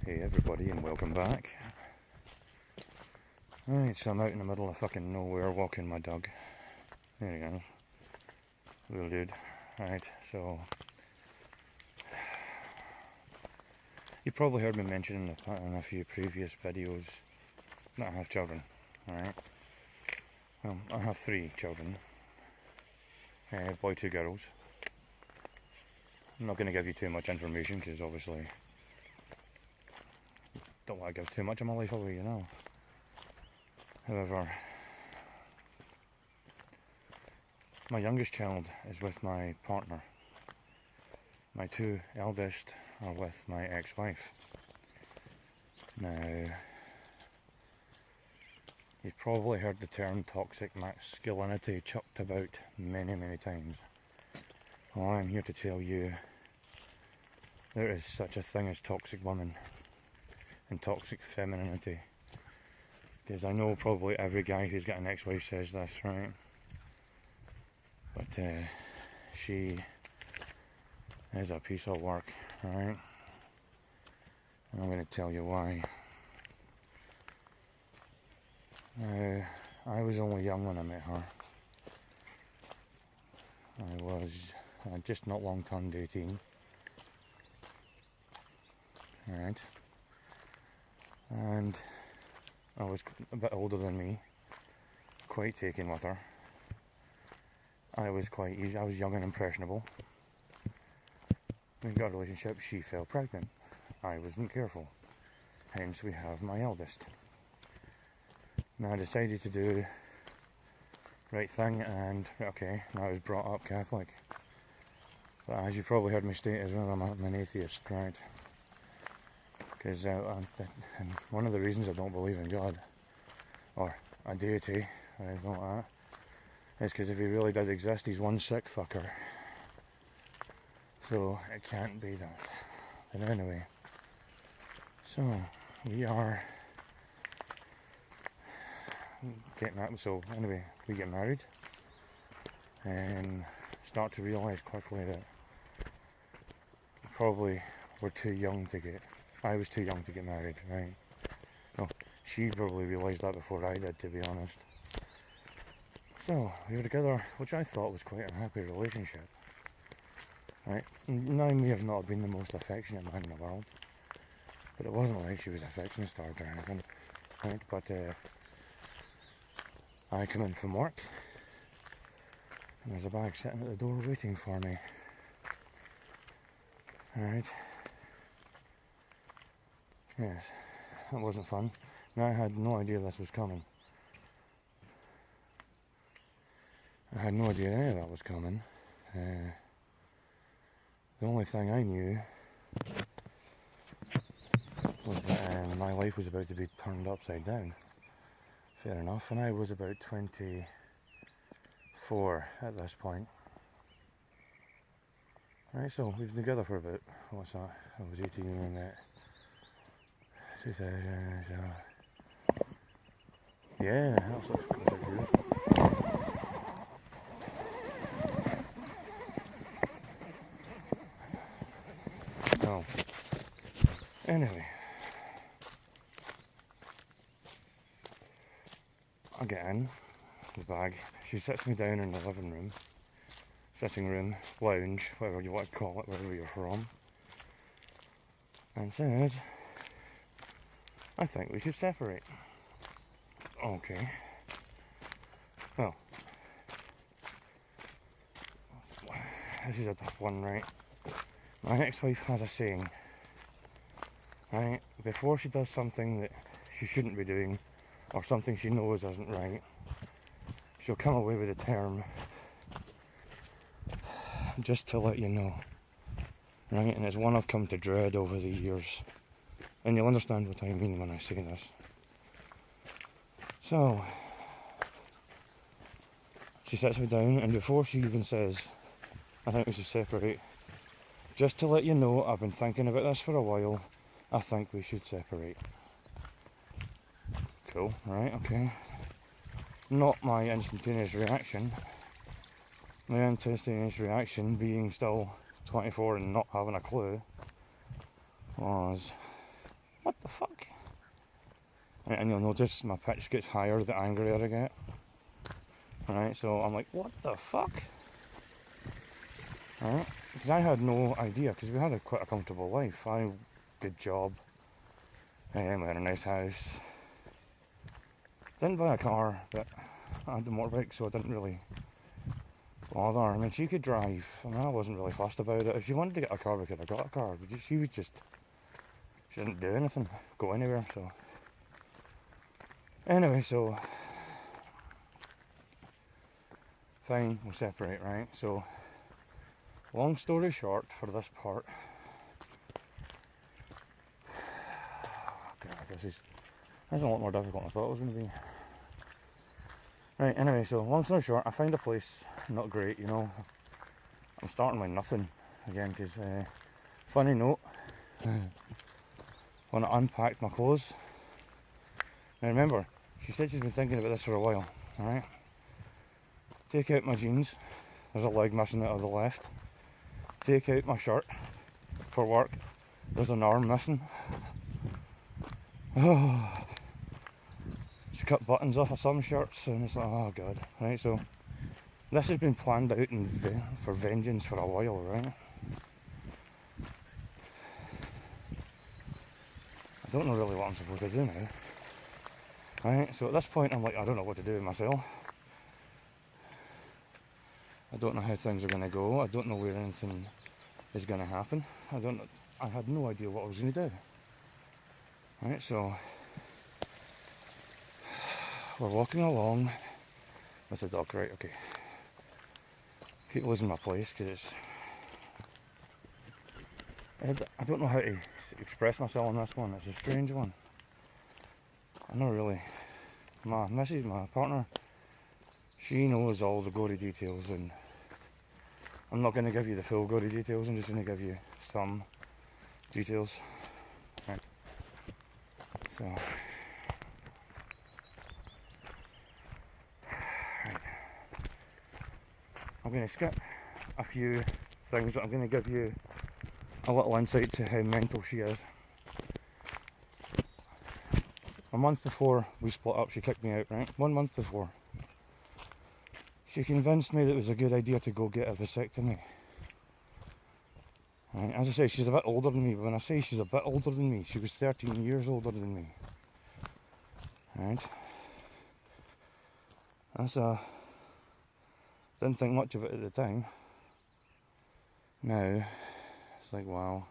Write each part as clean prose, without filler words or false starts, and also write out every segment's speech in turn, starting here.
Hey everybody, and welcome back. Right, so I'm out in the middle of fucking nowhere walking my dog. There he goes. Real dude. Right, so you probably heard me mention in a few previous videos that I have children. Alright. I have 3 children. Boy, 2 girls. I'm not going to give you too much information because obviously don't want to give too much of my life away, you know. However, my youngest child is with my partner. My 2 eldest are with my ex-wife. Now, you've probably heard the term toxic masculinity chucked about many, many times. Well, I'm here to tell you there is such a thing as toxic women and toxic femininity. Because I know probably every guy who's got an ex-wife says this, right? But she is a piece of work, right? And I'm going to tell you why. Now, I was only young when I met her. I was just not long turned 18. Alright. And I was a bit older than me, quite taken with her. I was quite easy, I was young and impressionable. We got a relationship, she fell pregnant. I wasn't careful. Hence we have my eldest. Now I decided to do the right thing and, okay, I was brought up Catholic. But as you probably heard me state as well, I'm an atheist, right? Because one of the reasons I don't believe in God, or a deity, or anything like that, is because if he really did exist, he's one sick fucker. So, it can't be that. But anyway, so, we are getting that, so anyway, we get married, and start to realise quickly that probably we're too young to get, I was too young to get married, right? Well, she probably realised that before I did, to be honest. So, we were together, which I thought was quite a happy relationship. Right? Now, I may have not been the most affectionate man in the world, but it wasn't like she was affectionate starved or anything, right? But I come in from work, and there's a bag sitting at the door waiting for me. Alright. Yes, that wasn't fun. Now, I had no idea this was coming. I had no idea any of that was coming. The only thing I knew was that my life was about to be turned upside down. Fair enough, and I was about 24 at this point. Right, so we've been together for about, what's that? I was 18 when I met. 2000, yeah, that's quite good. Oh, anyway, I get in the bag. She sits me down in the living room, sitting room, lounge, whatever you want to call it, wherever you're from, and says, I think we should separate. Okay. Well, this is a tough one, right? My ex-wife has a saying, right? Before she does something that she shouldn't be doing, or something she knows isn't right, she'll come away with a term, just to let you know, right? And it's one I've come to dread over the years, and you'll understand what I mean when I say this. So, she sits me down, and before she even says, I think we should separate, just to let you know, I've been thinking about this for a while, I think we should separate. Cool, right, okay. Not my instantaneous reaction. My instantaneous reaction, being still 24 and not having a clue, was, fuck? And you'll notice my pitch gets higher the angrier I get. Right, so I'm like, what the fuck? Right, because I had no idea, because we had quite a comfortable life. Good job, we had a nice house. Didn't buy a car, but I had the motorbike, so I didn't really bother. I mean, she could drive. I mean, I wasn't really fussed about it. If she wanted to get a car, we could have got a car. But she didn't do anything, go anywhere. So anyway, so fine, we'll separate, right? So long story short, for this part, God, this is a lot more difficult than I thought it was going to be. Right, anyway, so long story short, I find a place not great, you know. I'm starting with nothing again, because funny note, when I unpacked my clothes, now remember, she said she's been thinking about this for a while, alright? Take out my jeans, there's a leg missing out of the left. Take out my shirt for work, there's an arm missing. Oh. She cut buttons off of some shirts, and it's like, oh god. Right, so this has been planned out for vengeance for a while, right? I don't know really what I'm supposed to do now. Right, so at this point I'm like, I don't know what to do with myself. I don't know how things are going to go. I don't know where anything is going to happen. I had no idea what I was going to do. Right, so we're walking along with the dog. Right, okay. Keep losing my place because it's... I don't know how to express myself on this one. It's a strange one. I know really. My partner, she knows all the gory details, and I'm not going to give you the full gory details. I'm just going to give you some details. Right. So, right. I'm going to skip a few things, but I'm going to give you a little insight to how mental she is. A month before we split up, she kicked me out, right? 1 month before. She convinced me that it was a good idea to go get a vasectomy. Right? As I say, she's a bit older than me, but when I say she's a bit older than me, she was 13 years older than me. Right? Didn't think much of it at the time. Now, it's like, wow.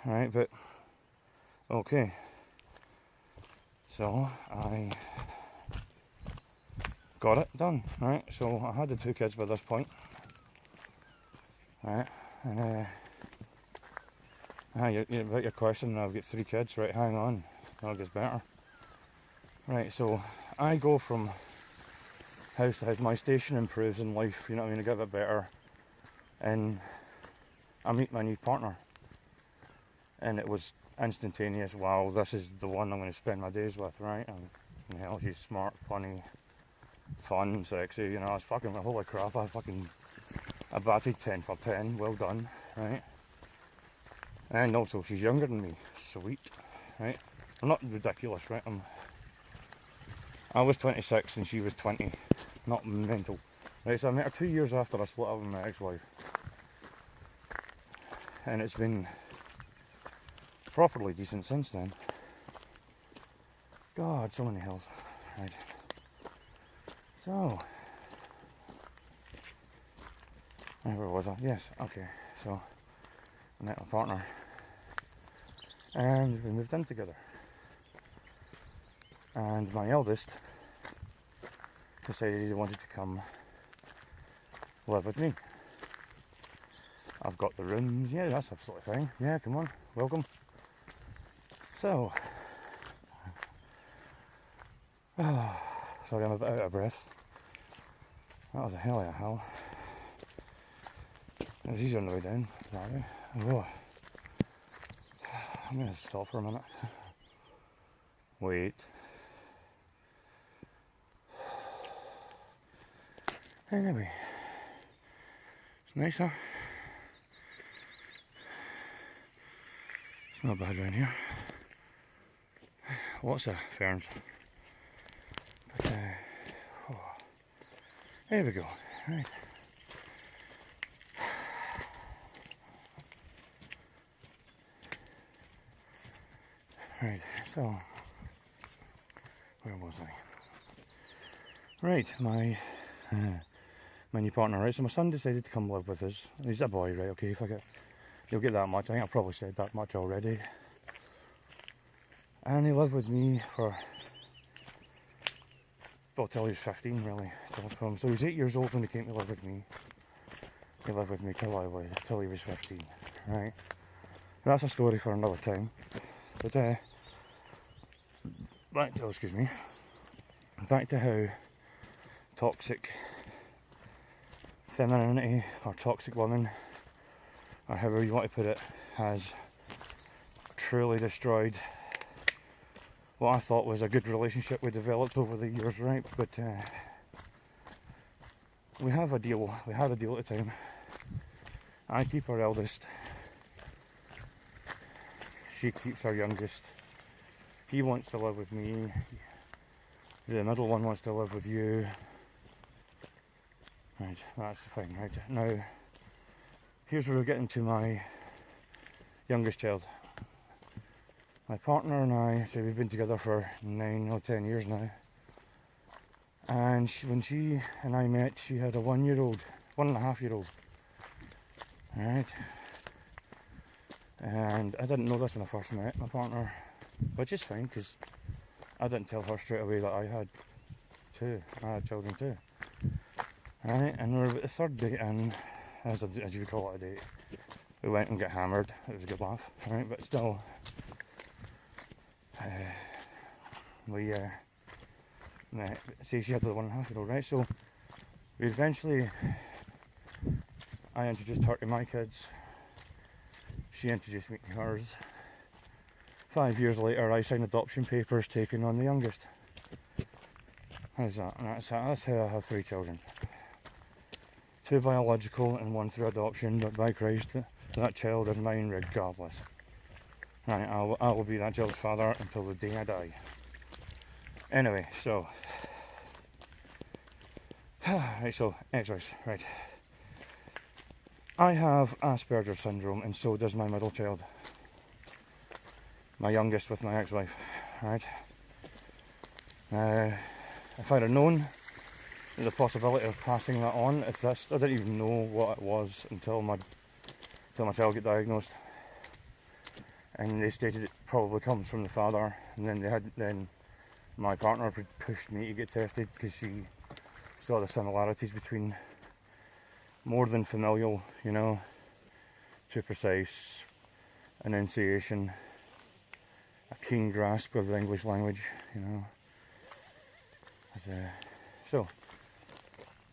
Right, but, okay. So, I got it done, right? So, I had the 2 kids by this point. Right, and about your question, I've got 3 kids, right, hang on, that gets better. Right, so, I go from house to house, my station improves in life, you know what I mean, I get a bit better, and I meet my new partner, and it was instantaneous. Wow, this is the one I'm going to spend my days with, right? And hell, she's smart, funny, fun, sexy, you know, I was fucking, holy crap, I batted 10 for 10, well done, right? And also, she's younger than me, sweet, right? I'm not ridiculous, right? I was 26 and she was 20, not mental. Right, so I met her 2 years after I split up with my ex-wife. And it's been properly decent since then. God, so many hills. Right. So, where was I? Yes, okay. So, I met my partner. And we moved in together. And my eldest decided he wanted to come live with me. I've got the rooms, yeah, that's absolutely fine. Yeah, come on, welcome. So, sorry, I'm a bit out of breath. That was a hell of a hill. It was easier on the way down, that way. Oh. I'm going to stop for a minute. Wait. Anyway, it's nice, huh? It's not bad around here. Lots of ferns. But, oh, there we go. Right. Right, so where was I? Right, my new partner, right? So my son decided to come live with us. He's a boy, right? Okay, you'll get that much. I think I've probably said that much already. And he lived with me for, well, till he was 15, really. So he was 8 years old when he came to live with me. He lived with me till he was 15, right? That's a story for another time. But back to how toxic femininity or toxic women, or however you want to put it, has truly destroyed what I thought was a good relationship we developed over the years, right? But we had a deal at the time. I keep our eldest, she keeps our youngest. He wants to live with me, the middle one wants to live with you. Right, that's the thing, right? Now, here's where we're getting to my youngest child. My partner and I, so we've been together for 9 or 10 years now. And when she and I met, she had a 1.5-year-old. Alright. And I didn't know this when I first met my partner, which is fine, because I didn't tell her straight away that I had children too. Right, and we were about the third date in, as you would call it a date. We went and got hammered. It was a good laugh, right? But still, see, she had the 1.5-year-old, right? So we eventually, I introduced her to my kids. She introduced me to hers. 5 years later, I signed adoption papers taking on the youngest. How's that? That's how I have 3 children. 2 biological and 1 through adoption, but by Christ, that child is mine regardless. Right, I will be that child's father until the day I die. Anyway, so... right, so, ex-wife, right. I have Asperger's syndrome, and so does my middle child. My youngest with my ex-wife, right? If I'd have known the possibility of passing that on, I didn't even know what it was until my child got diagnosed. And they stated it probably comes from the father, and then my partner pushed me to get tested because she saw the similarities between more than familial, too precise, enunciation, a keen grasp of the English language, So,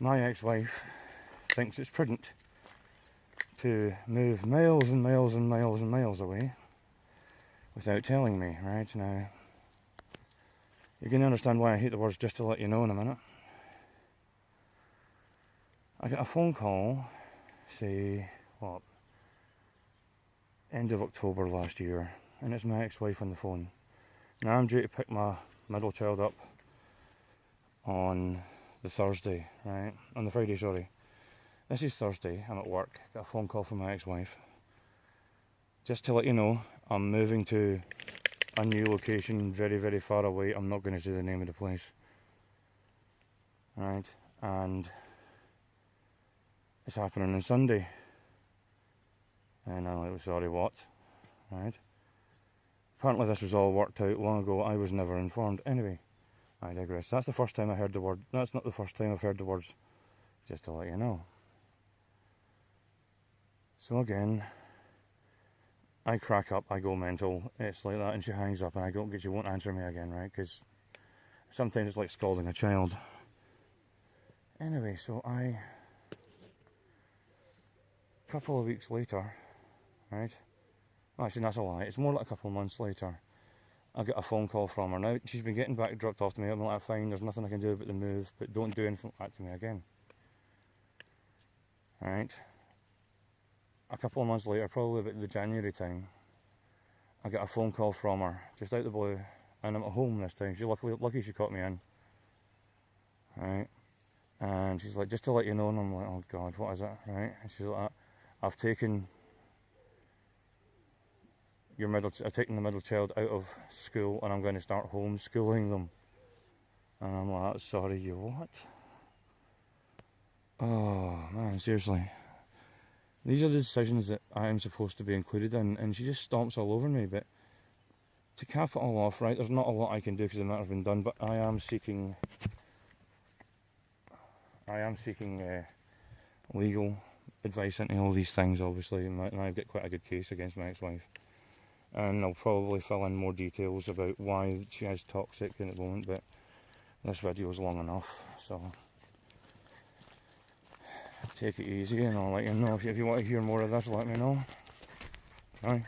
my ex-wife thinks it's prudent to move miles and miles and miles and miles away without telling me, right? Now, you can understand why I hate the words "just to let you know" in a minute. I got a phone call, say, end of October last year, and it's my ex-wife on the phone. Now I'm due to pick my middle child up on the Thursday, right? On the Friday, sorry. This is Thursday, I'm at work, got a phone call from my ex-wife. Just to let you know, I'm moving to a new location very, very far away. I'm not going to say the name of the place. Right, and it's happening on Sunday. And I'm like, sorry, what? Right. Apparently this was all worked out long ago. I was never informed. Anyway, I digress. That's the first time I heard the word. That's not the first time I've heard the words, just to let you know. So again, I crack up, I go mental, it's like that, and she hangs up, and I don't get, she won't answer me again, right? Because sometimes it's like scalding a child. Anyway, so a couple of weeks later, right? Actually, that's a lie. It's more like a couple of months later. I get a phone call from her. Now, she's been getting back dropped off to me. I'm like, fine, there's nothing I can do about the move, but don't do anything like that to me again. Right? A couple of months later, probably about the January time, I got a phone call from her just out of the blue, and I'm at home this time. She's lucky she caught me in, right? And she's like, just to let you know, and I'm like, oh God, what is it, right? And she's like, I've taken the middle child out of school, and I'm going to start homeschooling them. And I'm like, sorry, you what? Oh man, seriously. These are the decisions that I am supposed to be included in, and she just stomps all over me. But to cap it all off, right, there's not a lot I can do because the matter's been done, but I am seeking legal advice into all these things, obviously, and I've got quite a good case against my ex-wife. And I'll probably fill in more details about why she is toxic in the moment, but this video is long enough, so take it easy, and I'll let you know if you want to hear more of this. Let me know. Bye.